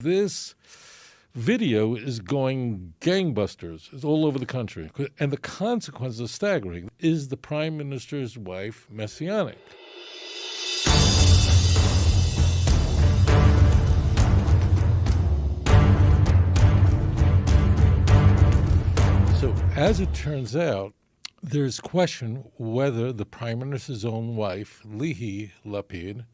This video is going gangbusters. It's all over the country. And the consequences are staggering. Is the prime minister's wife messianic? So as it turns out, there's question whether the prime minister's own wife, Lihi Lipid,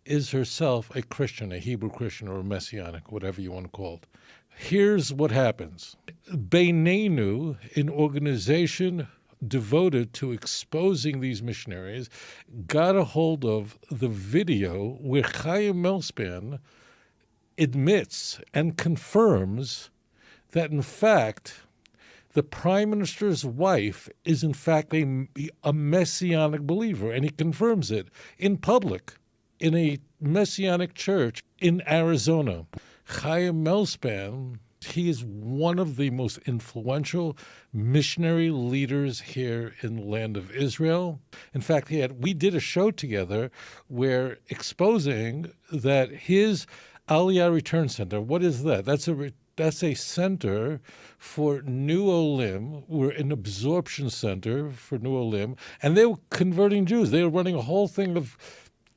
is herself a Christian, a Hebrew Christian, or a Messianic, whatever you want to call it. Here's what happens. Beinenu, an organization devoted to exposing these missionaries, got a hold of the video where Chaim Melspan admits and confirms that, in fact, the prime minister's wife is, in fact, a messianic believer, and he confirms it in public in a messianic church in Arizona. Chaim Melspan, he is one of the most influential missionary leaders here in the land of Israel. In fact, we did a show together where exposing that his Aliyah Return Center, what is that? That's a center for New Olim. We're an absorption center for New Olim, and they were converting Jews. They were running a whole thing of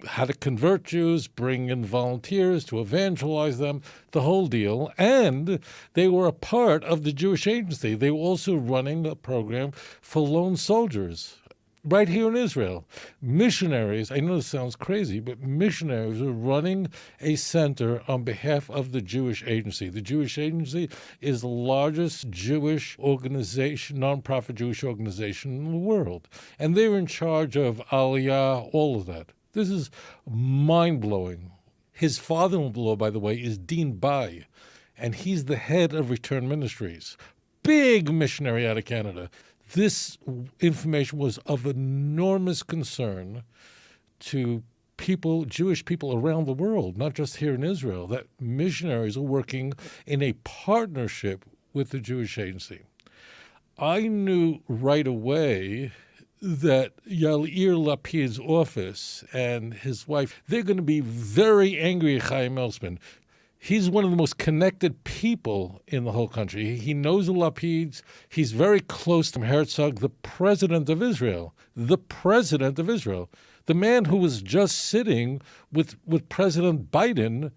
how to convert Jews, bring in volunteers to evangelize them, the whole deal. And they were a part of the Jewish Agency. They were also running a program for lone soldiers right here in Israel. Missionaries, I know this sounds crazy, but missionaries are running a center on behalf of the Jewish Agency. The Jewish Agency is the largest Jewish organization, nonprofit Jewish organization in the world. And they're in charge of Aliyah, all of that. This is mind-blowing. His father-in-law, by the way, is Dean Bai, and he's the head of Return Ministries. Big missionary out of Canada. This information was of enormous concern to people, Jewish people around the world, not just here in Israel, that missionaries are working in a partnership with the Jewish Agency. I knew right away that Yair Lapid's office and his wife, they're going to be very angry at Chaim Melspan. He's one of the most connected people in the whole country. He knows the Lapids. He's very close to Herzog, the president of Israel. The president of Israel. The man who was just sitting with President Biden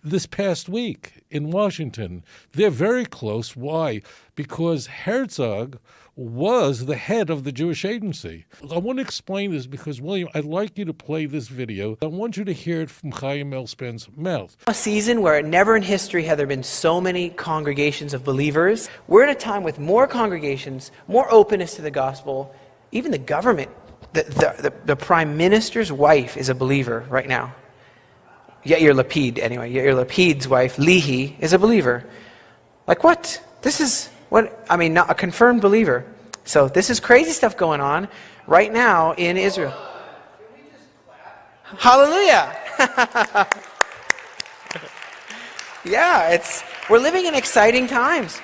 this past week in Washington. They're very close. Why? Because Herzog was the head of the Jewish Agency. I want to explain this because, William, I'd like you to play this video. I want you to hear it from Chaim Melspan's mouth. A season where never in history have there been so many congregations of believers. We're at a time with more congregations, more openness to the gospel. Even the government, the prime minister's wife is a believer right now. Yair Lapid, anyway. Yair Lapid's wife, Lihi, is a believer. Like what? This is not a confirmed believer. So this is crazy stuff going on right now in Israel. Hallelujah! Yeah, we're living in exciting times.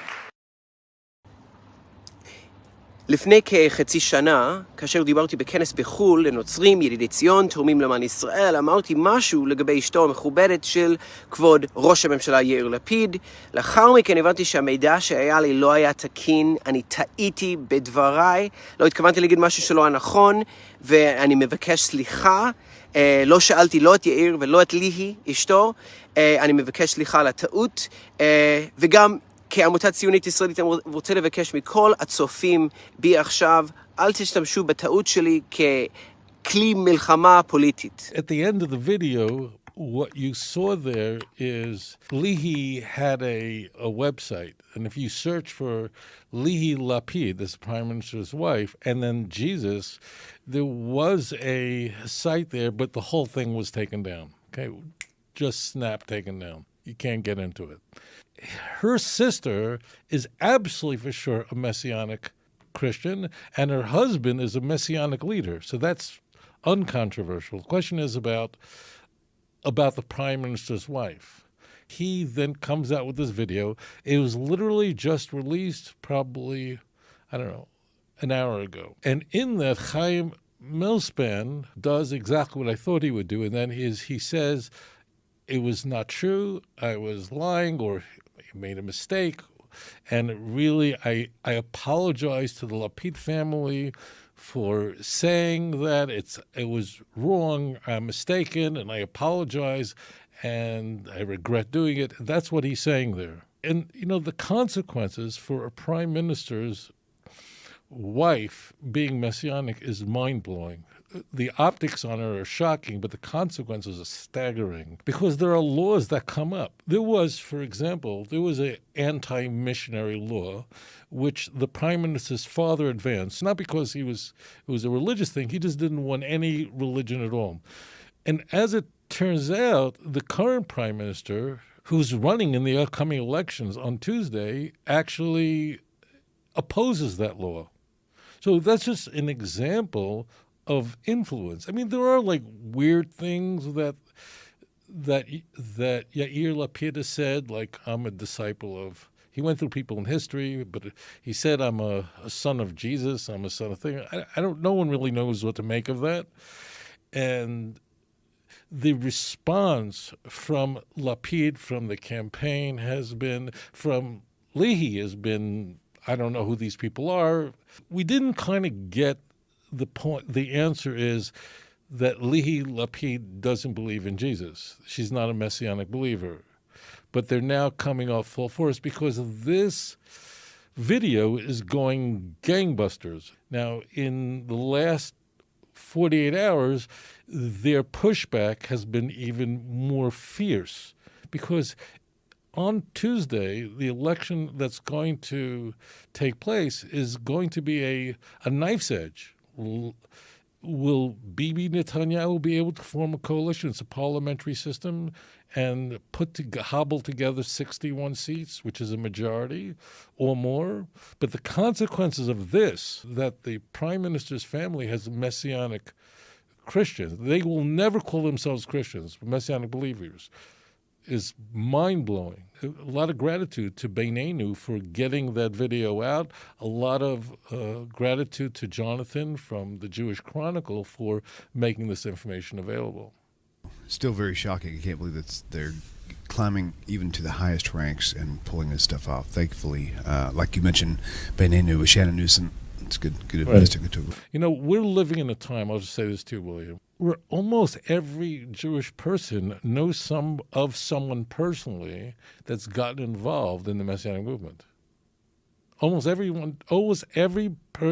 לפני כחצי שנה, כאשר דיברתי בכנס בחול לנוצרים, ילידי ציון, תורמים למען ישראל, אמרתי משהו לגבי אשתו המכובדת של כבוד ראש הממשלה יאיר לפיד. לאחר מכן הבנתי שהמידע שהיה לי לא היה תקין, אני טעיתי בדבריי, לא התכוונתי להגיד משהו שלא היה נכון, ואני מבקש סליחה. לא שאלתי לא את יאיר ולא את ליהי, אשתו, אני מבקש סליחה על הטעות, וגם כעמותת ציונית ישראלית אני רוצה לבקש מכל הצופים בי עכשיו, אל תשתמשו בטעות שלי ככלי מלחמה פוליטית. At the end of the video, what you saw there is Lihi had a website. And if you search for Lihi Lapid, this prime minister's wife, and then Jesus, there was a site there, but the whole thing was taken down. Okay, just snap taken down. You can't get into it. Her sister is absolutely for sure a Messianic Christian, and her husband is a Messianic leader. So that's uncontroversial. The question is about the prime minister's wife. He then comes out with this video. It was literally just released probably, an hour ago. And in that, Chaim Melspan does exactly what I thought he would do, and that is he says, it was not true, I was lying, or made a mistake. And really, I apologize to the Lipid family for saying that it was wrong, I'm mistaken, and I apologize, and I regret doing it. That's what he's saying there. And, the consequences for a prime minister's wife being messianic is mind-blowing. The optics on her are shocking, but the consequences are staggering because there are laws that come up. There was, for example, an anti-missionary law which the prime minister's father advanced, not because it was a religious thing, he just didn't want any religion at all. And as it turns out, the current prime minister, who's running in the upcoming elections on Tuesday, actually opposes that law. So that's just an example of influence. I mean, there are like weird things that Yair Lapid has said, like, I'm a disciple of, he went through people in history, but he said, I'm a son of Jesus, I'm a son of thing. No one really knows what to make of that. And the response from Lapid, from the campaign from Lihi has been, I don't know who these people are. We didn't kind of get the point. The answer is that Lihi Lapid doesn't believe in Jesus. She's not a messianic believer. But they're now coming off full force because this video is going gangbusters. Now, in the last 48 hours, their pushback has been even more fierce because on Tuesday, the election that's going to take place is going to be a knife's edge. Will Bibi Netanyahu be able to form a coalition? It's a parliamentary system, and hobble together 61 seats, which is a majority or more. But the consequences of this, that the prime minister's family has messianic Christians, they will never call themselves Christians, messianic believers, is mind-blowing. A lot of gratitude to Beinenu for getting that video out. A lot of gratitude to Jonathan from the Jewish Chronicle for making this information available. Still very shocking. I can't believe that they're climbing even to the highest ranks and pulling this stuff off. Thankfully, like you mentioned, Beinenu with Shannon Newsom, it's good advice to go to. We're living in a time, I'll just say this too, William, where almost every Jewish person knows someone personally that's gotten involved in the Messianic movement. Almost every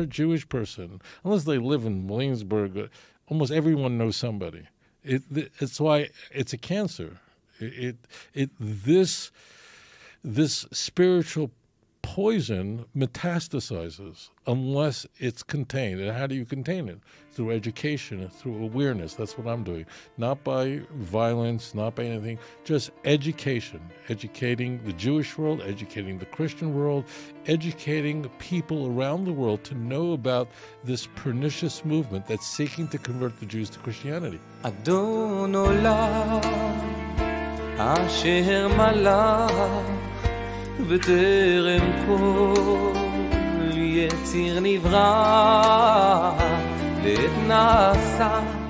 Jewish person, unless they live in Williamsburg, almost everyone knows somebody. It's why it's a cancer. This spiritual poison metastasizes unless it's contained. And how do you contain it? Through education, through awareness. That's what I'm doing. Not by violence, not by anything, just education. Educating the Jewish world, educating the Christian world, educating people around the world to know about this pernicious movement that's seeking to convert the Jews to Christianity. אדון עולם אשר מלך בטרם כל יציר נברא לעת נעשה